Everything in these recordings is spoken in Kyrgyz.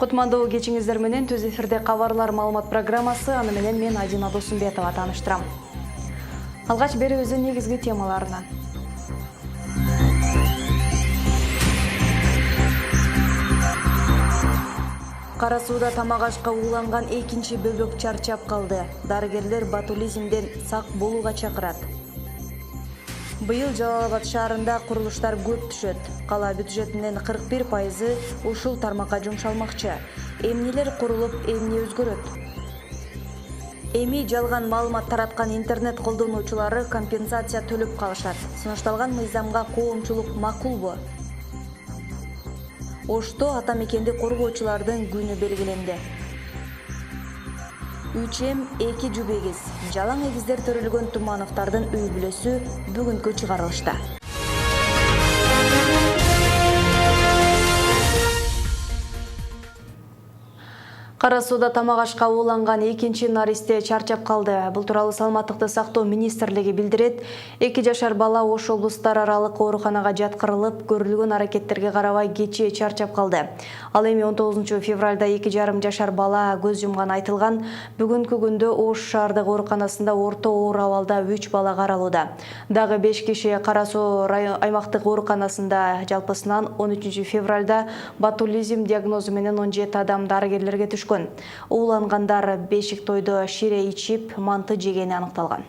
Кутмандуу кечиңиздер менен Түз эфирде кабарлар маалымат программасы, аны менен мен Адина Досумбетова тааныштырам. Алгач берүүбүздүн негизги темаларынан. Кара сууда тамак ашка ууланган экинчи бөбөк чарчап калды. Дарыгерлер ботулизмден сак болууга чакырат. Быйыл Жалал Абад шаарында курулуштар көп түшөт. Кала бюджетинин 41% ушул тармакка жумшалмакчы. Эмнелер курулуп, эмне өзгөрөт? Эми жалган маалымат тараткан интернет колдонуучулары компенсация төлөп калышат. Сунушталган мыйзамга коомчулук макулбу? Ошто ата мекенди коргоочулардын күнү белгиленди. 3М 2 жүбегиз. Жалаң эгиздер төрөлгөн Тумановдардын үй бүлөсү бүгүнкү чыгарылышта. Кара сууда тамак ашка ууланган экинчи наристе чарчап калды. Бул тууралуу Саламаттыкты сактоо министрлиги билдирет. 2 жашар бала Ош облустар аралык ооруканага жаткырылып, көрүлгөн аракеттерге карабай кечээ чарчап калды. Ал эми 19 февралда 2,5 жашар бала көз жумган айтылган. Бүгүнкү күндө Ош шаардык ооруканасында орто оор абалда 3 бала каралууда. Дагы 5 киши Кара суу аймактык ооруканасында, жалпысынан 13 февралда ботулизм диагнозу менен 17 адам дарыгерлерге түшкөн. Уулангандар бешик тойдо шире ичип, манты жегени аныкталган.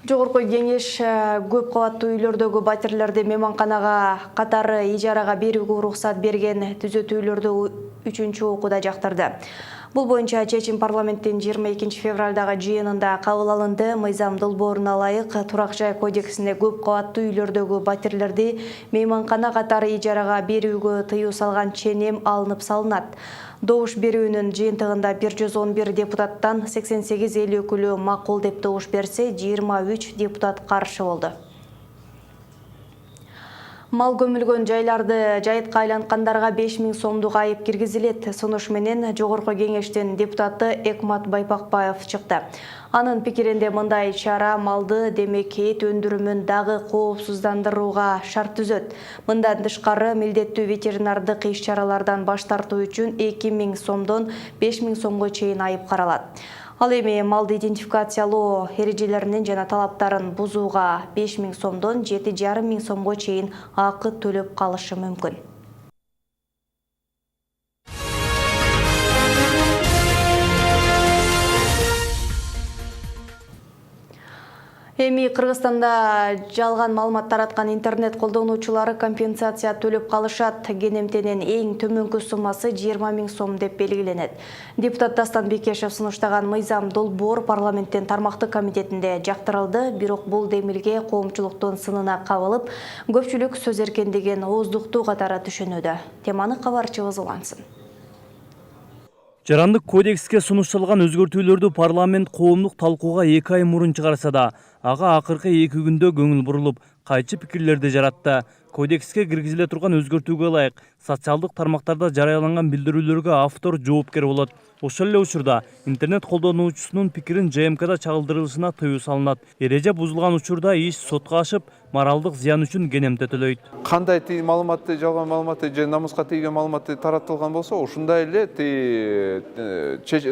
Жогорку кеңеш көп кабаттуу үйлөрдөгү батирлерди мейманканага катары ижарага берүүгө уруксат берген түзөтүүлөрдү 3-чү окууда жактырды. Бул боюнча чечим парламенттин 22 февралдагы жыйынында кабыл алынды. Мыйзам долбооруна ылайык турак жай кодексинде көп кабаттуу үйлөрдөгү батирлерди мейманкана катары ижарага берүүгө тыюу салган ченем алынып салынат. Добуш берүүнүн жыйынтыгында 111 депутаттан 88 эл өкүлү макул деп добуш берсе, 23 депутат каршы болду. Мал көмүлгөн жайларды жайытка айланткандарга 5000 сомдук айып киргизилет. Сунуш менен жогорку кеңештин депутаты Экмат Байпакбаев чыкты. Анын пикиринде мындай чара малды, демек эт өндүрүмүн дагы коопсуздандырууга шарт түзөт. Мындан тышкары милдеттүү ветеринардык иш-чаралардан баш тартуу үчүн 2000 сомдон 5000 сомго чейин айып каралат. Ал эми малды идентификациялоо эрежелеринин жана талаптарын бузууга 5000 сомдон 7500 сомго чейин акы төлөп калышы мүмкүн. Эми Кыргызстанда жалган маалымат тараткан интернет колдонуучулары компенсация төлөп калышат. Кенемтенин эң төмөнкү суммасы 20 000 сом деп белгиленет. Депутат Дастан Бекешев сунуштаган мыйзам долбоор парламенттин тармактык комитетинде жактырылды. Бирок бул демилге коомчулуктун сынына кабылып, көпчүлүк сөз эркиндигин ооздуктуу катары түшүнүүдө. Теманы кабарчыбыз улансын. Жарандык кодекске сунушталган өзгөртүүлөрдү парламент коомдук талкууга 2 ай мурун чыгарса да, ага акыркы 2 күндө көңүл бурулуп, кайчы пикирлерди жаратты. Кодекске киргизиле турган өзгөртүүгө ылайык социалдык тармактарда жарыяланган билдирүүлөргө автор жоопкер болот. Ошол эле учурда интернет колдонуучусунун пикирин ЖМКда чагылдырылышына тыюу салынат. Эреже бузулган учурда иш сотко ашып, моралдык зыян үчүн кенемте төлөйт. Кандай маалыматты, жалган маалыматты же намуска тийген маалыматты таратылган болсо, ушундай эле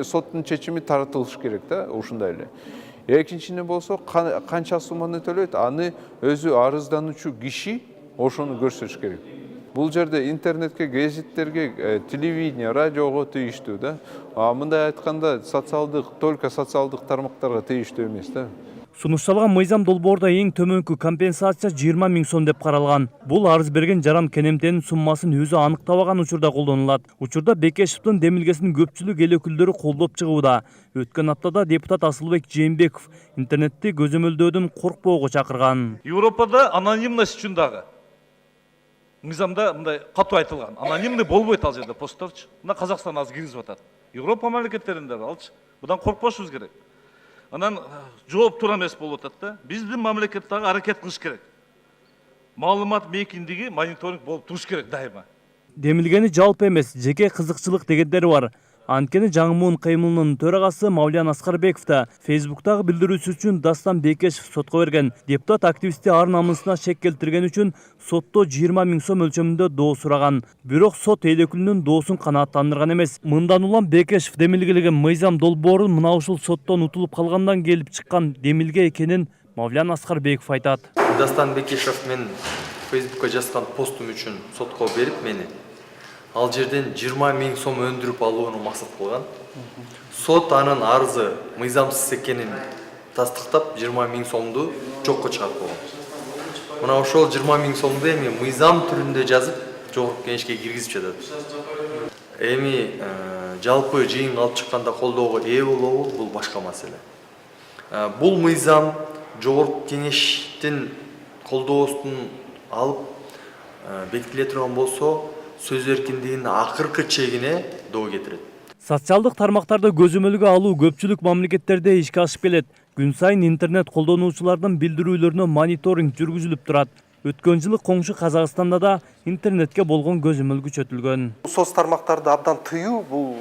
соттун чечими таратылышы керек да, ушундай эле. Экинчине болсо, канча сумманы төлөйт, аны өзү арыздануучу киши ошону көрсөтүш керек. Бул жерде интернетке, гезиттерге, телевидение, радиого тийиштүү да. Мындай айтканда только социалдык тармактарга тийиштүү эмес да. Сунушталган мыйзам долбоордо эң төмөнкү компенсация 20 000 сом деп каралган. Бул арыз берген жаран кенемтенин суммасын өзү аныктабаган учурда колдонулат. Учурда Бекешевдин демилгесин көпчүлүк эл өкүлдөрү колдоп чыгууда. Өткөн аптада депутат Асылбек Жээнбеков интернетти көзөмөлдөөдөн коркпоого чакырган. Европада анонимность үчүн дагы мыйзамда мындай катуу айтылган. Анонимный болбойт ал жерде постторчу. Мына Казакстан азыр киргизип атат. Европа мамлекеттеринде алчы. Будан коркпошубуз керек. Анан жооп туура эмес болуп атат да. Биздин мамлекет дагы аракет кылыш керек. Маалымат мейкиндиги мониторинг болуп туруш керек дайыма. Демилгени жалпы эмес, жеке кызыкчылык дегендери бар. Анткени Жаңымуун кыймылынын төрагасы Мавлян Аскарбеков да Фейсбуктагы билдирүүсү үчүн Дастан Бекешев сотко берген. Депутат активисти ар намысына шек келтирген үчүн сотто 20 000 сом өлчөмүндө доо сураган. Бирок сот эл өкүлүнүн доосун канааттандырган эмес. Мындан улам Бекешев демилгелеген мыйзам долбоорун мына ушул соттон утулуп калгандан келип чыккан демилге экенин Мавлян Аскарбеков айтат. Дастан Бекешев мен Фейсбукка жазган постум үчүн сотко берип мени ал жерден 20 000 сом өндүрүп алууну максат кылган. Сот анын арызы мыйзамсыз экенин тастыктап 20 000 сомду жокко чыгарып койгон. Мына ошол 20 000 сомду эми мыйзам түрүндө жазып жогорку кеңешке киргизип жатат. Эми жалпы жыйынга алып чыкканда колдоого ээ болобу, бул башка маселе. Бул мыйзам жогорку кеңештин колдоосун алып бекитиле турган болсо сөз эркиндигинин акыркы чегине доо кетирет. Социалдык тармактарды көзөмөлгө алуу көпчүлүк мамлекеттерде ишке ашып келет. Күн сайын интернет колдонуучулардын билдирүүлөрүнө мониторинг жүргүзүлүп турат. Өткөн жылы коңшу Казакстанда да интернетке болгон көзөмөл күчөтүлгөн. Соц тармактарды абдан тыюу бул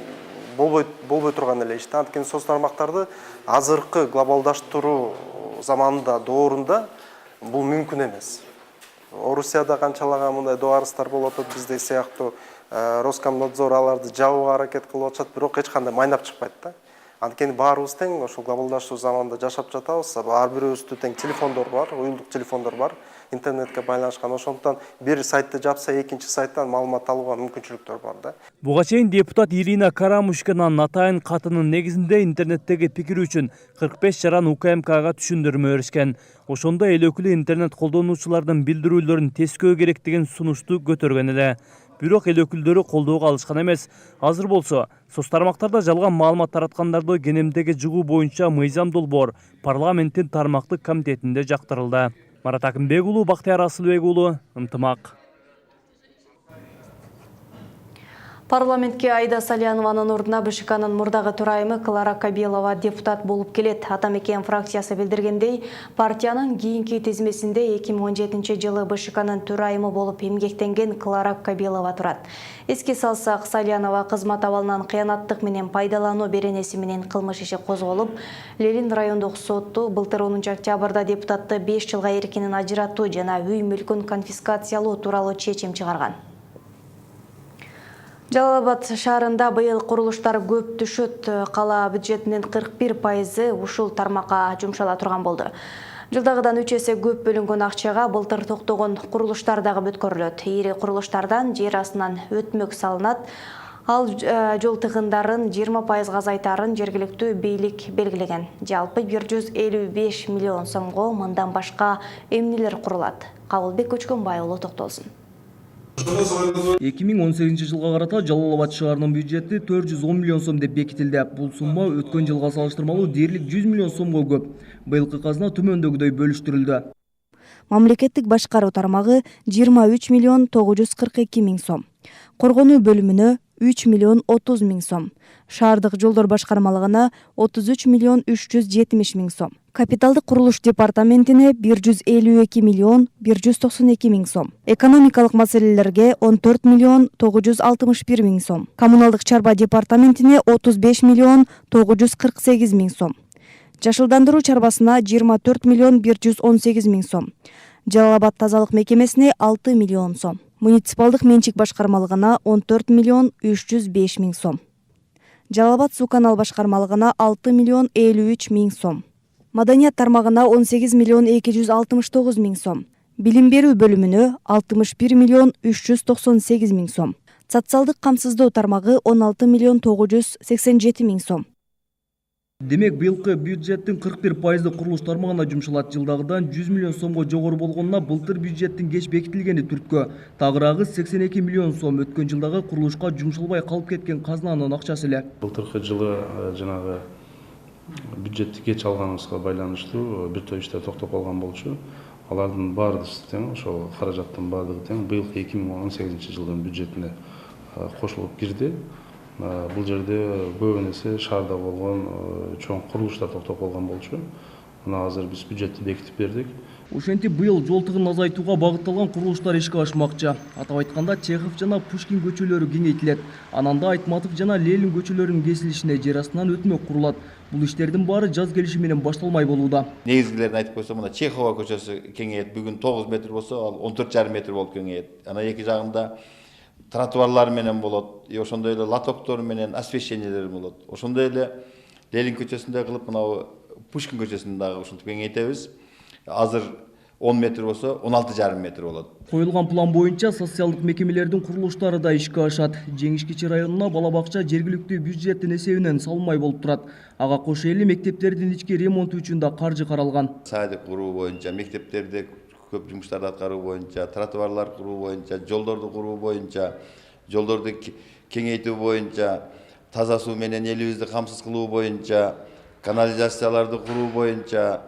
болбой турган эле иш. Анткени соц тармактарды азыркы глобалдаштыруу заманында доорунда бул мүмкүн эмес. Орусияда канчалаган мындай доо арыздар болуп атат, бизде сыяктуу Роскомнадзор аларды жабууга аракет кылып атышат, бирок эч кандай майнап чыкпайт да. Анткени баарыбыз тең ошол глобалдаштыруу заманында жашап жатабыз. Ар бирөөбүздө тең телефондор бар, уюлдук телефондор бар, интернетке байланышкан. Ошондуктан бир сайтты жапса, экинчи сайттан маалымат алууга мүмкүнчүлүктөр бар да. Буга чейин депутат Ирина Карамушканын атайын катынын негизинде интернеттеги пикири үчүн 45 жаран УКМКга түшүндүрмө беришкен. Ошондо эл өкүлү интернет колдонуучулардын билдирүүлөрүн тескөө керек деген сунушту көтөргөн эле. Бирок эл өкүлдөрү колдоого алышкан эмес. Азыр болсо, соц тармактарда жалган маалымат тараткандарды кенемдеги жыгуу боюнча мыйзам долбоор парламенттин тармактык комитетинде жактырылды. Марат Акымбек уулу, Бактияр Асылбек уулу, Ынтымак. Парламентке Айда Салянованын ордуна БШКнын мурдагы төрайымы Клара Кабелова депутат болуп келет. Атамекен фракциясы билдиргендей, партиянын кийинки тизмесинде 2017 жылы БШКнын төрайымы болуп эмгектенген Клара Кабелова турат. Эске салсак, Салянова кызмат абалынан кыянаттык менен пайдалануу беренеси менен кылмыш иши козголуп, Ленин райондук соту былтыр 10 октябрда депутатты 5 жылга эркинен ажыратуу жана үй мүлкүн конфискациялоо тууралуу чечим чыгарган. Жалал-Абад шаарында быйыл курулуштар көп түшөт. Кала бюджетинин 41% ушул тармакка жумшала турган болду. Жылдагыдан 3 эсе көп бөлүнгөн акчага былтыр токтогон курулуштар дагы бүткөрүлөт. Ири курулуштардан жер астынан өтмөк салынат. Ал жол тыгындарын 20% азайтарын жергиликтүү бийлик белгилеген. Жалпы 155 миллион сомго мындан башка эмнелер курулат? Кабылбек Көчкөнбай уулу токтолсун. 2018 жылга карата Жалал-Абад шаарынын бюджети 410 миллион сом деп бекитилди. Бул сумма өткөн жылга салыштырмалуу дээрлик 100 миллион сомго көп. Быйылкы казына төмөндөгүдөй бөлүштүрүлдү. Мамлекеттик башкаруу тармагы 23 миллион 942 миң сом. Коргонуу бөлүмүнө 3 миллион 30 миң сом. Шаардык жолдор башкармалыгына 33 миллион 370 миң сом. Капиталдык курулуш департаментине 152 миллион 192 миң сом. Экономикалык маселелерге 14 миллион 961 миң сом. Коммуналдык чарба департаментине 35 миллион 948 миң сом. Жашылдандыруу чарбасына 24 миллион 118 миң сом. Жалал-Абад тазалык мекемесине 6 миллион сом. Муниципалдык менчик башкармалыгына 14 миллион 305 миң сом. Жалал-Абад суу канал башкармалыгына 6 миллион 53 миң сом. Маданият тармагына 18 миллион 269 миң сом. Билим берүү бөлүмүнө 61 миллион 398 миң сом. Социалдык камсыздоо тармагы 16 миллион 987 миң сом. Демек, быйылкы бюджеттин 41% курулуш тармагына жумшалат. Жылдагыдан 100 миллион сомго жогору болгонуна былтыр бюджеттин кеч бекитилгени түрткү. Тагыраагы 82 миллион сом өткөн жылдагы курулушка жумшалбай калып кеткен казнанын акчасы эле. Былтыркы жылы жанагы бюджетти кеч алганыбызга байланыштуу бир топ иштер токтоп калган болчу. Алардын баардыгы тең, ошол каражаттын баардыгы тең быйылкы 2018 жылдын бюджетине кошулуп кирди. Бул жерде көбүнесе шаарда болгон чоң курулуштар токтоп калган болчу. мына азыр биз бюджетти бекитип бердик. Ошентип быйыл жол тыгын азайтууга багытталган курулуштар ишке ашмакчы. Атап айтканда Чехов жана Пушкин көчөлөрү кеңейтилет. Анан да Айтматов жана Ленин көчөлөрүнүн кесилишине жер астынан өтмөк курулат. Бул иштердин баары жаз келиши менен башталмай болууда. Негизгилерин айтып койсом, мына Чехова көчөсү кеңейет. Бүгүн 9 метр болсо, ал 14,5 метр болуп кеңейет. Ана эки жагында тротуарлар менен болот. Ошондой эле лотоктор менен освещениелер болот. Ошондой эле Ленин көчөсүндө кылып, мына Пушкин көчөсүн дагы ушинтип кеңейтебиз. Азыр 10 метр болсо 16,5 метр болот. Коюлган план боюнча социалдык мекемелердин курулуштары да ишке ашат. Жеңиш Кичи районуна бала бакча жергиликтүү бюджеттин эсебинен салынмай болуп турат. Ага кошо эле мектептердин ички ремонту үчүн да каржы каралган. Садик куруу боюнча, мектептерде көп жумуштарды аткаруу боюнча, тротуарлар куруу боюнча, жолдорду куруу боюнча, жолдорду кеңейтүү боюнча, таза суу менен элибизди камсыз кылуу боюнча, канализацияларды куруу боюнча,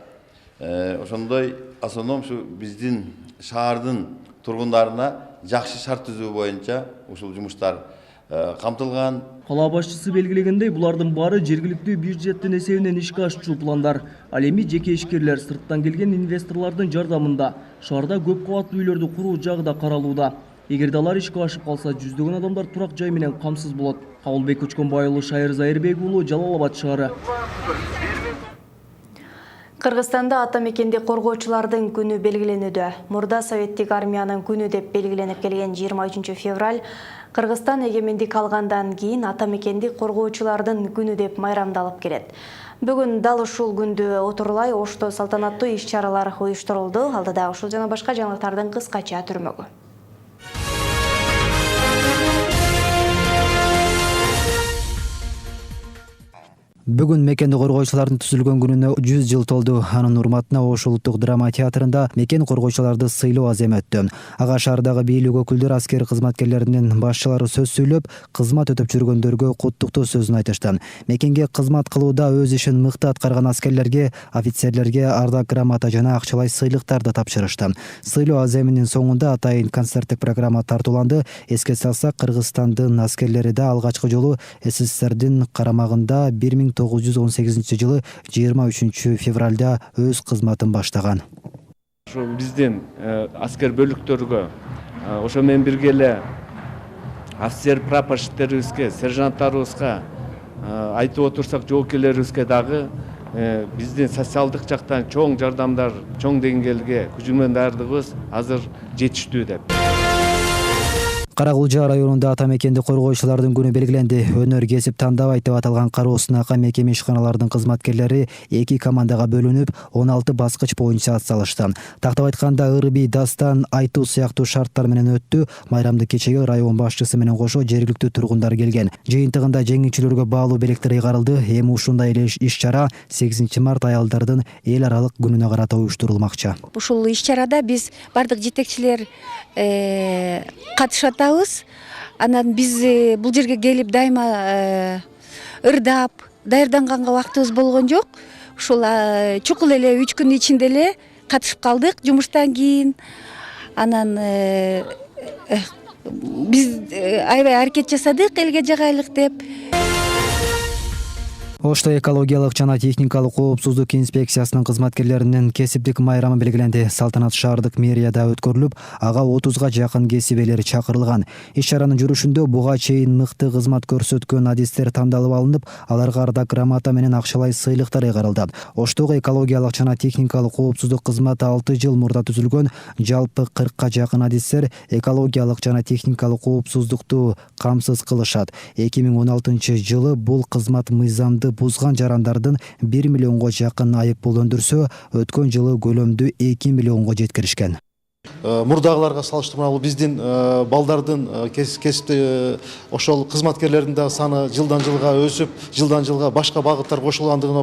ошондой асоном ушу биздин шаардын тургундарына жакшы шарт түзүү боюнча ушул жумуштар камтылган. Кала башчысы белгилегендей, булардын баары жергиликтүү бюджеттин эсебинен ишке ашчу пландар. Ал эми жеке ишкерлер, сырттан келген инвесторлордун жардамында шаарда көп кабаттуу үйлөрдү куруу жагы да каралууда. Эгерде алар ишке ашып калса, жүздөгөн адамдар турак жай менен камсыз болот. Кабылбек Көчкөнбай уулу, Шайыр Зайырбек уулу, Жалал Абад шаары. Кыргызстанда ата мекенди коргоочулардын күнү белгиленүүдө. Мурда Советтик армиянын күнү деп белгиленип келген 23 февраль Кыргызстан эгемендик алгандан кийин ата мекенди коргоочулардын күнү деп майрамдалып келет. Бүгүн дал ушул күндү отурлай Ошто салтанаттуу иш-чаралар уюштурулду. Алдыда ушул жана башка жаңылыктардын кыскача түрмөгү. Бүгүн мекенди коргоочулардын түзүлгөн күнүнө 100 жыл толду. Анын урматына Ош улуттук драма театрында мекен коргоочуларды сыйлоо азем өттү. Ага шаардагы бийлик өкүлдөрү, аскер кызматкерлеринин башчылары сөз сүйлөп, кызмат өтүп жүргөндөргө куттуктоо сөзүн айтышты. Мекенге кызмат кылууда өз ишин мыкты аткарган аскерлерге, офицерлерге ардак грамота жана акчалай сыйлыктарды тапшырышты. Сыйлоо аземинин соңунда атайын концерттик программа тартууланды. Эске салсак, Кыргызстандын аскерлери да алгачкы жолу СССРдин карамагында 1918 жылы 23 февралда өз кызматын баштаган. Ошо биздин аскер бөлүктөргө, ошо менен бирге эле офицер прапорщиктерибизге, сержанттарыбызга айтып отурсак, жоокерлерибизге дагы биздин социалдык жактан чоң жардамдар, чоң деңгээлге күжүмөндардыгыбыз азыр жетиштүү деп. Каракулжа районунда ата мекенди коргоочулардын күнү белгиленди. Өнөр кесип тандабайт деп аталган кароосунака мекеме ишканалардын кызматкерлери 2 командага бөлүнүп, 16 баскыч боюнча ат салышты. Тактап айтканда, ырбий, дастан, айтуу сыяктуу шарттар менен өттү. Майрамды кечеги район башчысы менен кошо жергиликтүү тургундар келген. Жыйынтыгында жеңүүчүлөргө баалуу белектер ыйгарылды. Эми ушундай эле иш-чара 8 март аялдардын эл аралык күнүнө карата уюштурулмакчы. Ушул иш-чарада биз бардык жетекчилер катышат. Анан биз бул жерге келип дайыма ырдап, даярданганга убактыбыз болгон жок. Ушул чукул эле 3 күн ичинде эле катышып калдык жумуштан кийин. Анан биз аябай аракет жасадык элге жагайлык деп. Ошто экологиялык жана техникалык коопсуздук инспекциясынын кызматкерлеринин кесиптик майрамы белгиленди. Салтанат шаардык мэрияда өткөрүлүп, ага 30га жакын кесип ээлери чакырылган. Иш-чаранын жүрүшүндө буга чейин мыкты кызмат көрсөткөн адистер тандалып алынып, аларга ардак грамота менен акчалай сыйлыктар ыйгарылды. Оштогу экологиялык жана техникалык коопсуздук кызматы 6 жыл мурда түзүлгөн. Жалпы 40ка жакын адистер экологиялык жана техникалык коопсуздукту камсыз кылышат. 2016 жылы бул кызмат мыйзамды бузган жарандардын 1 миллионго жакын айып пул өндүрсө, өткөн жылы көлөмдү 2 миллионго жеткиришкен. Мурдагыларга салыштырмалуу биздин балдардын кесипте ошол кызматкерлердин да саны жылдан жылга өсүп, жылдан жылга башка багыттар кошулгандыгына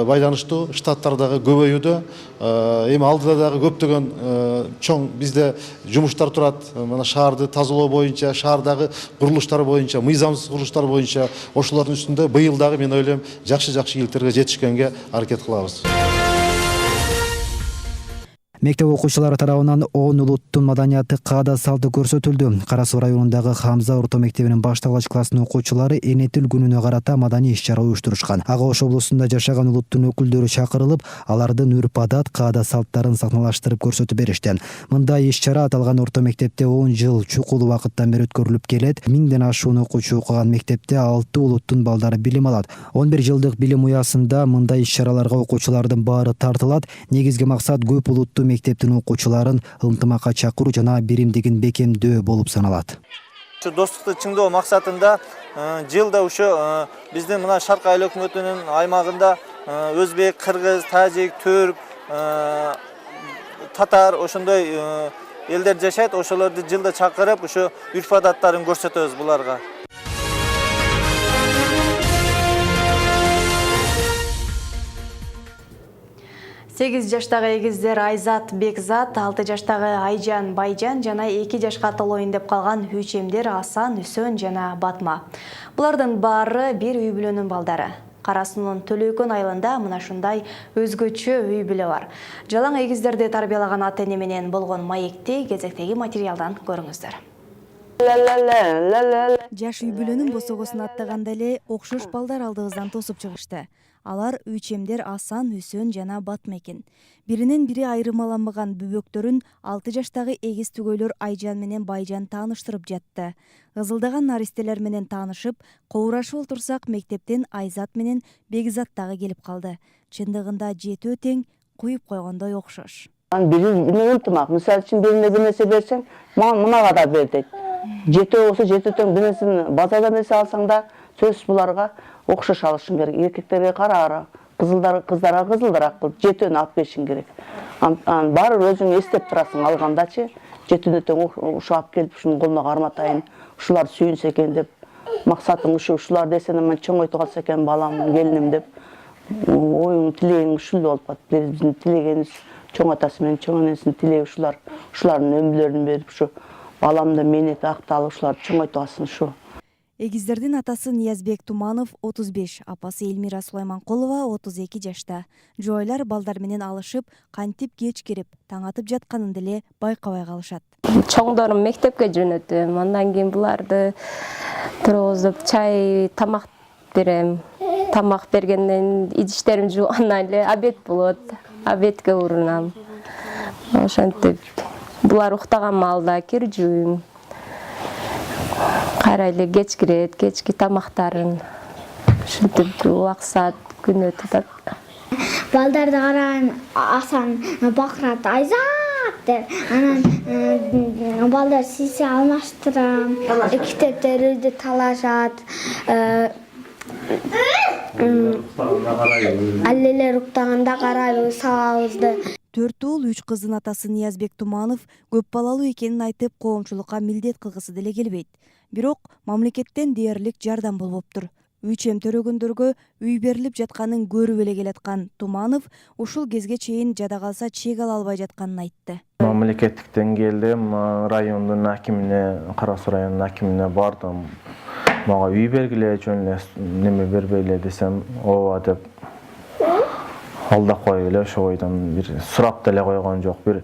байланыштуу штаттар дагы көбөйүүдө. Эми алдыда дагы көптөгөн чоң бизде жумуштар турат. Мына шаарды тазалоо боюнча, шаардагы курулуштар боюнча, мыйзамсыз курулуштар боюнча ошолордун үстүндө быйыл дагы мен ойлойм жакшы ийгиликтерге жетишкенге аракет кылабыз. Мектеп окуучулары тарабынан 10 улуттун маданияты каада салты көрсөтүлдү. Кара Суу районундагы Хамза орто мектебинин башталгыч класстын окуучулары эне тил күнүнө карата маданий иш-чара уюштурушкан. Ага Ош облусунда жашаган улуттун өкүлдөрү чакырылып, алардын үрп-адат, каада салттарын сахналаштырып көрсөтүп беришти. Мындай иш-чара аталган орто мектепте 10 жыл чукул убакыттан бери өткөрүлүп келет. 1000ден ашуун окуучу окуган мектепте 6 улуттун балдары билим алат. 11 жылдык билим уясында мындай иш-чараларга окуучулардын баары тартылат. Негизги максат көп улуттуу мектептин окуучуларын ынтымакка чакыруу жана биримдигин бекемдөө болуп саналат. Достукту чыңдоо максатында жылда ушу биздин мына Шаркы айыл өкмөтүнүн аймагында өзбек, кыргыз, тажик, түрк, татар ошондой элдер жашайт. Ошолорду жылда чакырып, ушу үрп-адаттарын көрсөтөбүз буларга. 8 жаштагы эгиздер Айзат Бекзат, 6 жаштагы Айжан Байжан жана 2 жашка толоюн деп калган үчемдер Асан, Үсөн жана Батма. Булардын баары бир үй бүлөнүн балдары. Кара Суунун Төлөйкөн айылында мына ушундай өзгөчө үй бүлө бар. Жалаң эгиздерди тарбиялаган ата-эне менен болгон маекти кезектеги материалдан көрүңүздөр. Жаш үй бүлөнүн босогосун аттаганда эле окшош балдар алдыбыздан тосуп чыгышты. Алар үчемдер Асан, Үсөн жана Батма экен. Биринен бири айырмаланбаган бүбөктөрүн 6 жаштагы эгиз түгөйлөр Айжан менен Байжан тааныштырып жатты. Ызылдаган наристелер менен таанышып, коурашып олтурсак мектептен Айзат менен Бекзат дагы келип калды. Чындыгында жетөө тең, куюп койгондой окшош. Бири менен ынтымак. Мисалы үчүн бирине бир нерсе берсең, мынага да бер дейт. Жетөө болсо жетөө тең бир нерсени базардан нерсе алсаң да сөзсүз буларга окшош алышың керек. Эркектерге кара, кыздарга кызылдараак кылып, жетөөнү алып беришиң керек. Баары өзүң эстеп турасың алгандачы, жетөөнү тең ушу алып келип, ушунун колуна карматайын, ушулар сүйүнсө экен деп, максатың ушулар десең мен чоңойтуп калса экен балам, келиним деп, оюң, тилегиң ушул болуп калат. Биздин тилегенибиз чоң атасы менен чоң энесинин тилеги ушулардын өмүрлөрүн берип, ушу баламды менеп акталып, ушулар чоңойтуп алсын ушу. Эгиздердин атасы Ниязбек Туманов 35, апасы Элмира Сулайманкулова 32 жашта. Жойлар балдар менен алышып, кантип кеч кирип, таң атып жатканын деле байкабай калышат. Чоңдорум мектепке жөнөтөм, андан кийин буларды тургузуп, чай, тамак берем. Тамак бергенден идиштерим жуугандан эле обед болот. Обедке урунам. Ошентип булар уктаган маалда кир жууйм. Карайлы кеч кирет, кечки тамактарын. Ушинтип убаксат күн өтүп. Балдарды караган Асан бакырат, Айзат деп. Анан балдар сиси алмаштырам. Китептерди талашат. Аллелер уктаганда карайлы сабабызды. 4 уул 3 кыздын атасы Ниязбек Туманов көп балалуу экенин айтып, коомчулукка милдет кылгысы деле келбейт. Бирок мамлекеттен дээрлик жардам болбоптур. Үчем төрөгөндөргө үй берилип жатканын көрүп эле келаткан Туманов ушул кезге чейин жада калса чек ала албай жатканын айтты. Мамлекеттиктен келдим, райондун акимине, Кара Суу районунун акимине бардым. Мага үй бергиле, жөн эле неме бербейле десем, ооба деп алдап коюп эле ошо бойдон бир сурап деле койгон жок. Бир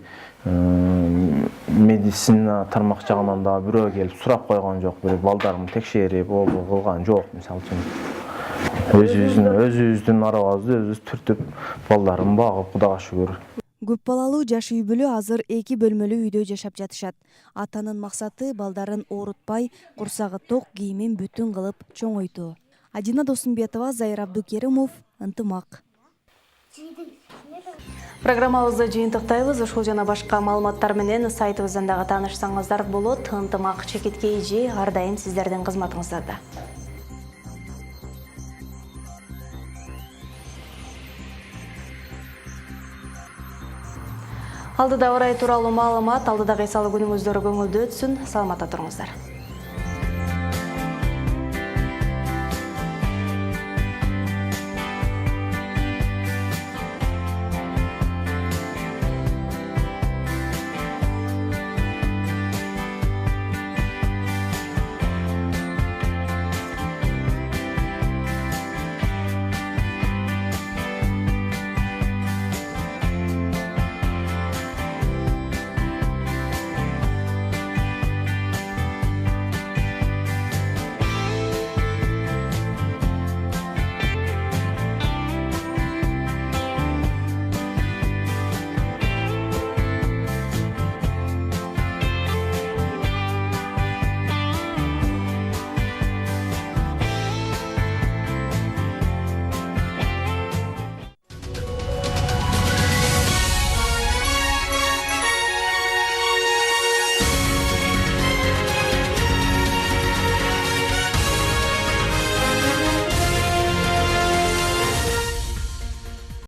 медицина тармак жагынан да бирөө келип сурап койгон жок. Бир балдарымды текшерип, кылган жок, мисалы үчүн. Өзүбүздүн арабызды өзүбүз түртүп, балдарымды багып, Кудайга шүгүр. Көп балалуу жаш үй бүлө азыр 2 бөлмөлүү үйдө жашап жатышат. Атанын максаты балдарын оорутпай, курсагы ток, кийимин бүтүн кылып чоңойтуу. Адина Досумбетова, Зайыр Абдукеримов, ынтымак. Программабызды жыйынтыктайбыз. Ушул жана башка маалыматтар менен сайтыбыздан дагы таанышсаңыздар болот. Ынтымак чекитке эже ар дайым сиздердин кызматыңыздарда. Алдыда орай тууралуу маалымат, алдыдагы эс алуу күнүңүздөр көңүлдүү өтсүн. Саламатта туруңуздар.